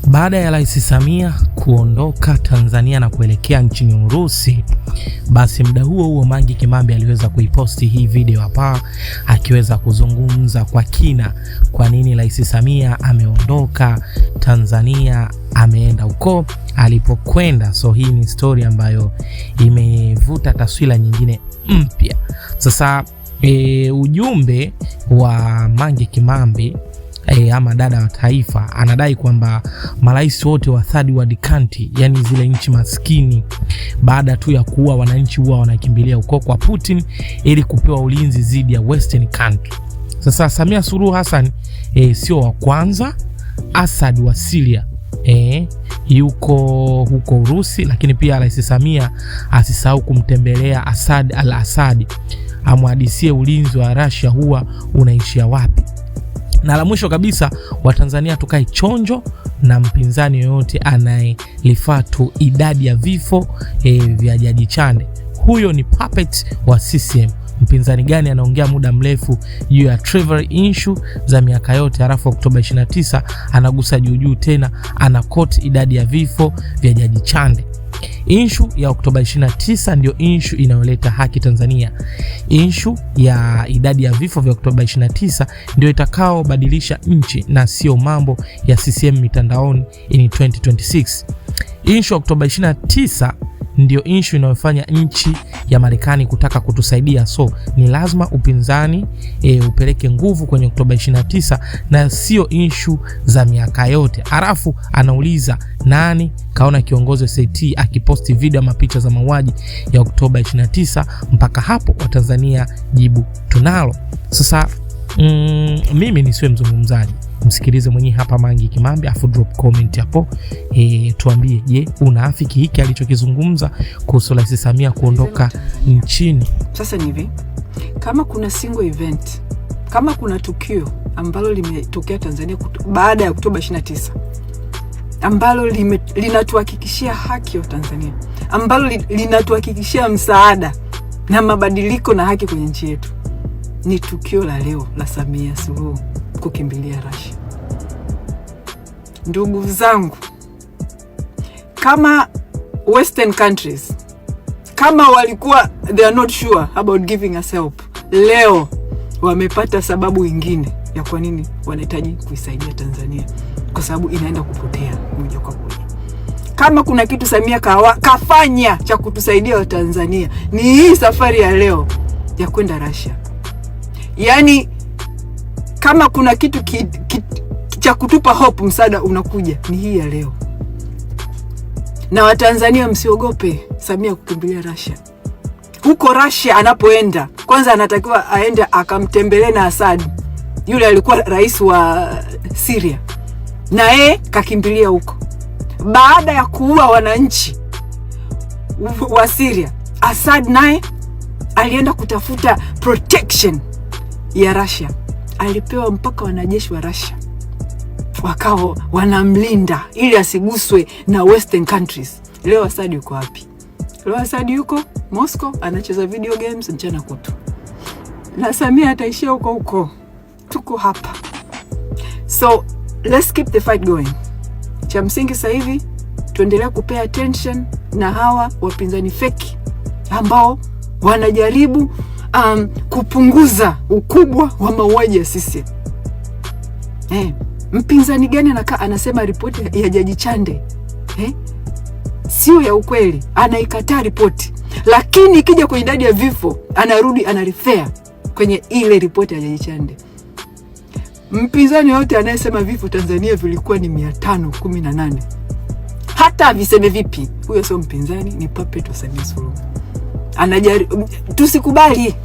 Baada ya Rais Samia kuondoka Tanzania na kuelekea nchini Urusi, basi muda huo Mange Kimambi aliweza kuiposti hii video hapa akiweza kuzungumza kwa kina kwa nini Rais Samia ameondoka Tanzania, ameenda huko alipokwenda. So hii ni story ambayo imevuta taswira nyingine mpya. Sasa ujumbe wa Mange Kimambi ama dada wa taifa anadai kwamba marais wote wa third world country, yani zile nchi maskini, baada tu ya kuua wananchi huwa wanakimbilia huko kwa Putin ili kupewa ulinzi dhidi ya western country. Sasa Samia Suluhu Hassan sio wa kwanza. Assad wa Syria yuko huko Urusi, lakini pia Rais Samia asisahau kumtembelea Assad al-Assad, amhadisie ulinzi wa Russia huwa unaishia wapi. Na la mwisho kabisa, Watanzania tukae chonjo na mpinzani yoyote anayelifaa tu idadi ya vifo vya Jaji Chande. Huyo ni puppet wa CCM. Mpinzani gani anaongea muda mrefu juu ya trivial issue za miaka yote, halafu Oktoba 29 anagusa juu tena anakoti idadi ya vifo vya Jaji Chande. Issue ya Oktoba 29 ndio issue inayoleta haki Tanzania. Issue ya idadi ya vifo vya Oktoba 29 ndio itakao badilisha nchi na sio mambo ya CCM mitandaoni in 2026. Issue ya Oktoba 29 ndio issue inayofanya nchi ya Marekani kutaka kutusaidia. So ni lazima upinzani upeleke nguvu kwenye Oktoba 29 na sio issue za miaka yote. Halafu anauliza nani kaona kiongozi SAT akiposti video ama picha za mauaji ya Oktoba 29? Mpaka hapo Watanzania jibu tunalo. Sasa mimi nisiwe mzungumzaji, msikilize mwenyewe hapa Mange Kimambi, afu drop comment hapo tuambie, je, unaafiki hiki alichokizungumza kuhusu Rais Samia kuondoka nchini? Sasa ni hivi, kama kuna single event, kama kuna tukio ambalo limetokea Tanzania baada ya Oktoba 29 ambalo linatuhakikishia haki wa Tanzania, ambalo linatuhakikishia msaada na mabadiliko na haki kwenye nchi yetu, ni tukio la leo la Samia Suluhu kukimbilia Russia. Ndugu zangu, kama western countries kama walikuwa they are not sure about giving us help, leo wamepata sababu nyingine ya kwa nini wanahitaji kuisaidia Tanzania, kwa sababu inaenda kupotea moja kwa moja. Kama kuna kitu Samia kafanya cha kutusaidia wa Tanzania, ni hii safari ya leo ya kwenda Russia. Yani kama kuna kitu cha kutupa hope, msaada unakuja, ni hii ya leo. Na Watanzania msiogope Samia kukimbilia Russia. Huko Russia anapoenda, kwanza anatakiwa aende akamtembelee na Assad, yule alikuwa rais wa Syria, na kakimbilia huko. Baada ya kuua wananchi wa Syria, Assad naye alienda kutafuta protection ya Russia. Alipewa mpaka wanajeshi wa Russia wakao wanamlinda ili asiguswe na western countries. Leo Assad yuko wapi? Leo Assad yuko Moscow anacheza video games mchana kutu. Na Samia ataishia huko huko. Tuko hapa. So let's keep the fight going. Cha msingi sasa hivi tuendelee kupay attention na hawa wapinzani feki ambao wanajaribu kupunguza ukubwa wa mauaji ya sisi. Mpinzani gani anakaa anasema ripoti ya Jaji Chande sio ya ukweli, anaikataa ripoti, lakini ikija kwa idadi ya vifo anarudi anarefer kwenye ile ripoti ya Jaji Chande. Mpinzani yote anayesema vifo Tanzania vilikuwa ni 518, hata viseme vipi, huyo sio mpinzani, ni puppet wa Samia Suluhu. Tusikubali